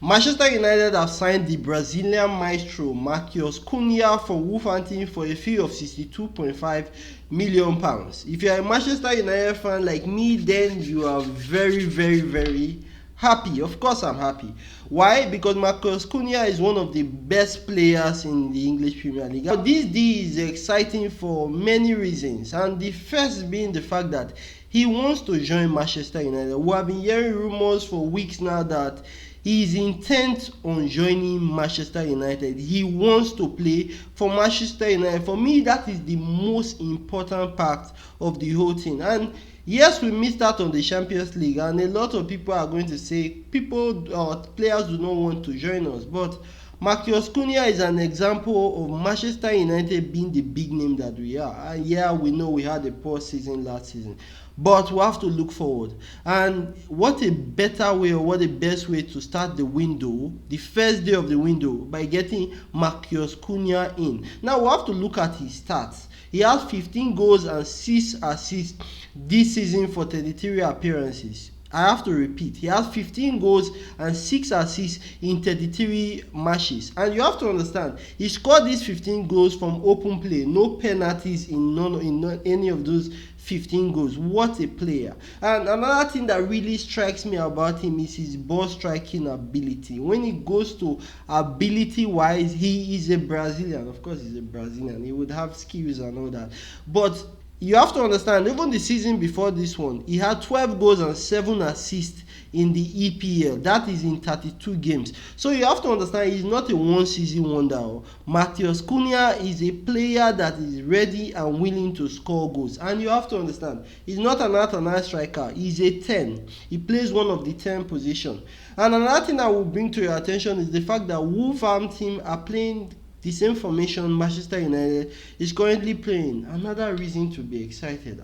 Manchester United have signed the Brazilian maestro Matheus Cunha from Wolverhampton for a fee of £62.5 million. If you are a Manchester United fan like me, then you are very, very, very happy. Of course I'm happy. Why? Because Matheus Cunha is one of the best players in the English Premier League. Now, this deal is exciting for many reasons, and the first being the fact that he wants to join Manchester United. We have been hearing rumors for weeks now that he is intent on joining Manchester United. He wants to play for Manchester United. For me, that is the most important part of the whole thing. And yes, we missed out on the Champions League, and a lot of people are going to say players do not want to join us. But Matheus Cunha is an example of Manchester United being the big name that we are. And yeah, we know we had a poor season last season, but we have to look forward. And what a better way, or what a best way to start the window, the first day of the window, by getting Matheus Cunha in. Now we have to look at his stats. He has 15 goals and 6 assists this season for 33 appearances. I have to repeat, he has 15 goals and 6 assists in 33 matches. And you have to understand, he scored these 15 goals from open play, no penalties in any of those 15 goals. What a player. And another thing that really strikes me about him is his ball striking ability. When it goes to ability wise, he is a Brazilian. Of course he's a Brazilian, he would have skills and all that, but you have to understand, even the season before this one, he had 12 goals and 7 assists in the EPL. That is in 32 games. So you have to understand, he's not a one-season wonder. Matheus Cunha is a player that is ready and willing to score goals. And you have to understand, he's not an out-and-out striker. He's a 10. He plays one of the 10 positions. And another thing I will bring to your attention is the fact that Wolverhampton are playing the same formation Manchester United is currently playing. Another reason to be excited.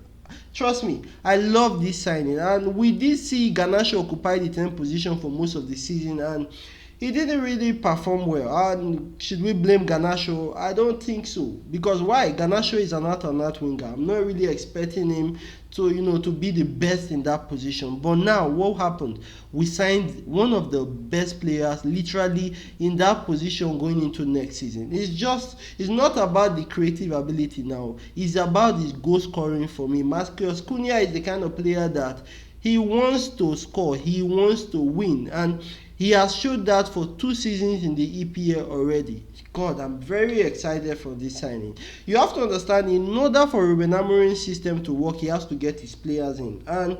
Trust me, I love this signing. And we did see Garnacho occupy the 10th position for most of the season, and he didn't really perform well. And should we blame Garnacho? I don't think so. Because why? Garnacho is an out-and-out winger. I'm not really expecting him to be the best in that position. But now, what happened? We signed one of the best players literally in that position going into next season. It's not about the creative ability now. It's about his goal scoring for me. Matheus Cunha is the kind of player that he wants to score, he wants to win, and he has showed that for 2 seasons in the EPL already. God, I'm very excited for this signing. You have to understand, in order for Ruben Amorim's system to work, he has to get his players in. And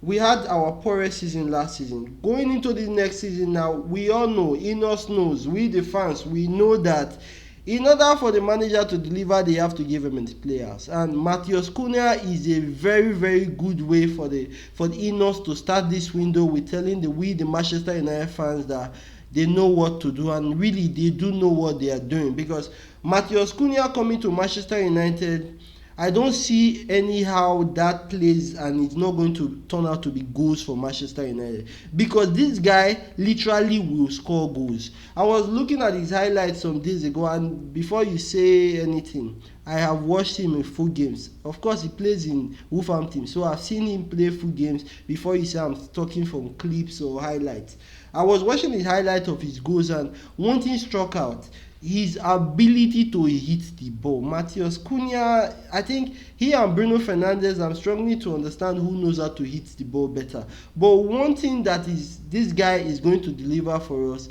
we had our poorest season last season. Going into the next season now, we all know, Ineos knows, we the fans, we know that in order for the manager to deliver, they have to give him his players. And Matheus Cunha is a very, very good way for the Ineos to start this window with telling the Manchester United fans that they know what to do, and really they do know what they are doing. Because Matheus Cunha coming to Manchester United, I don't see anyhow that plays and it's not going to turn out to be goals for Manchester United, because this guy literally will score goals. I was looking at his highlights some days ago, and before you say anything, I have watched him in full games. Of course, he plays in Wolverhampton, so I've seen him play full games before you say I'm talking from clips or highlights. I was watching the highlight of his goals, and one thing struck out: his ability to hit the ball. Matheus Cunha, I think he and Bruno Fernandes, I'm struggling to understand who knows how to hit the ball better. But one thing that this guy is going to deliver for us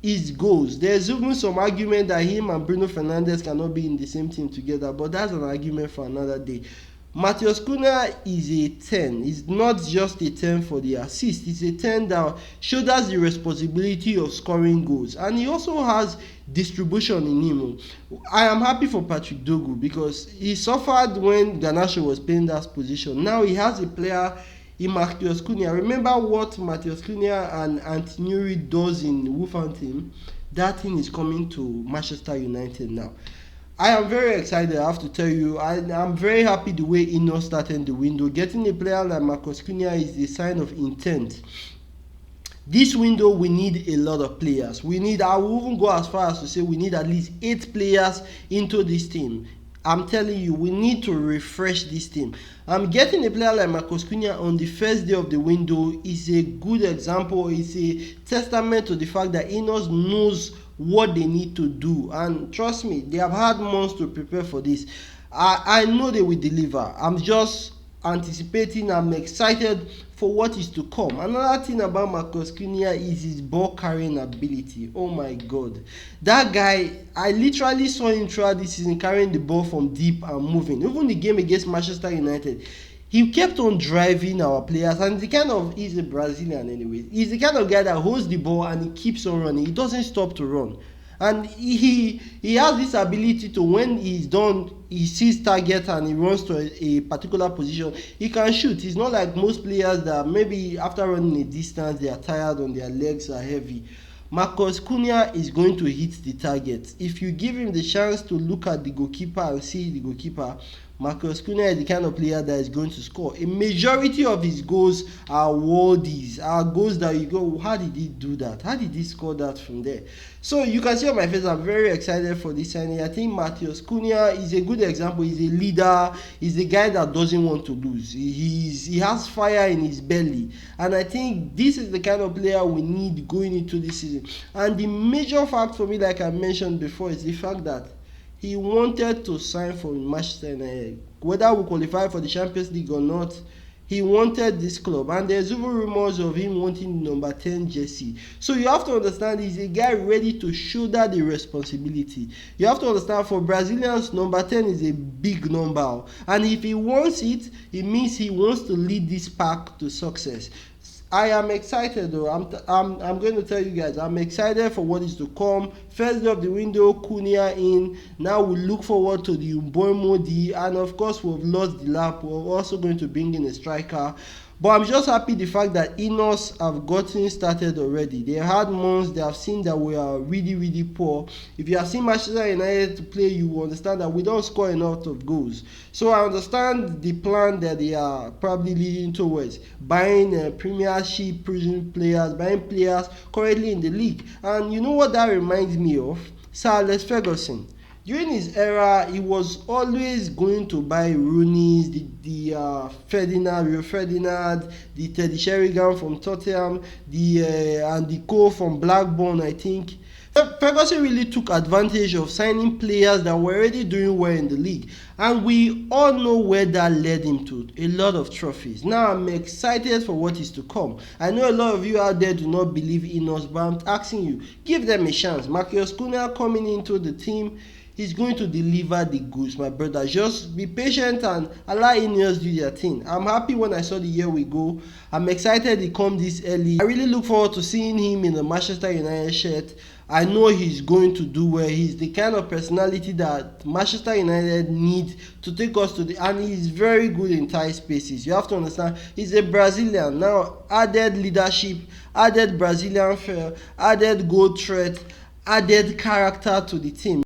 is goals. There's even some argument that him and Bruno Fernandes cannot be in the same team together, but that's an argument for another day. Matheus Cunha is a 10. He's not just a 10 for the assist. He's a 10 that shoulders the responsibility of scoring goals. And he also has distribution in him. I am happy for Patrick Dogu, because he suffered when Garnacho was playing that position. Now he has a player in Matheus Cunha. Remember what Matheus Cunha and Anthony does in Wolverhampton? That thing is coming to Manchester United now. I am very excited, I have to tell you. I'm very happy the way Ineos started the window. Getting a player like Matheus Cunha is a sign of intent. This window, we need a lot of players. I will even go as far as to say we need at least 8 players into this team. I'm telling you, we need to refresh this team. Getting a player like Matheus Cunha on the first day of the window is a good example. It's a testament to the fact that Ineos knows what they need to do, and trust me, they have had months to prepare for this. I know they will deliver. I'm just anticipating. I'm excited for what is to come. Another thing about Matheus Cunha is his ball carrying ability. Oh my god, that guy, I literally saw him throughout this season carrying the ball from deep and moving. Even the game against Manchester United, he kept on driving our players, and he's a Brazilian anyway. He's the kind of guy that holds the ball and he keeps on running. He doesn't stop to run. And he has this ability to, when he's done, he sees target and he runs to a particular position, he can shoot. He's not like most players that maybe after running a distance they are tired and their legs are heavy. Matheus Cunha is going to hit the target. If you give him the chance to look at the goalkeeper and see the goalkeeper, Matheus Cunha is the kind of player that is going to score. A majority of his goals are worldies, are goals that you go, how did he do that? How did he score that from there? So you can see on my face, I'm very excited for this signing. I think Matheus Cunha is a good example. He's a leader. He's a guy that doesn't want to lose. He has fire in his belly. And I think this is the kind of player we need going into this season. And the major fact for me, like I mentioned before, is the fact that he wanted to sign for Manchester United. Whether we qualify for the Champions League or not, he wanted this club. And there's even rumors of him wanting the number 10 jersey. So you have to understand, he's a guy ready to shoulder the responsibility. You have to understand, for Brazilians, number 10 is a big number. And if he wants it, it means he wants to lead this pack to success. I am excited though. I'm going to tell you guys, I'm excited for what is to come. First day of the window, Cunha in. Now we look forward to the Mbeumo D, and of course we've lost the lap. We're also going to bring in a striker. But I'm just happy the fact that Ineos have gotten started already. They had months, they have seen that we are really, really poor. If you have seen Manchester United to play, you will understand that we don't score enough of goals. So I understand the plan that they are probably leading towards, buying Premiership players, buying players currently in the league. And you know what that reminds me of? Sir Alex Ferguson. During his era, he was always going to buy Rooney's, the Rio Ferdinand, the Teddy Sheringham from Tottenham, and the Co from Blackburn, I think. Ferguson really took advantage of signing players that were already doing well in the league, and we all know where that led him to, a lot of trophies. Now I'm excited for what is to come. I know a lot of you out there do not believe in us, but I'm asking you, give them a chance. Matheus Cunha coming into the team, he's going to deliver the goods, my brother. Just be patient and allow Ineos do their thing. I'm happy when I saw the year we go. I'm excited he come this early. I really look forward to seeing him in the Manchester United shirt. I know he's going to do well. He's the kind of personality that Manchester United need to take us to and he's very good in tight spaces. You have to understand, he's a Brazilian. Now, added leadership, added Brazilian flair, added goal threat, added character to the team.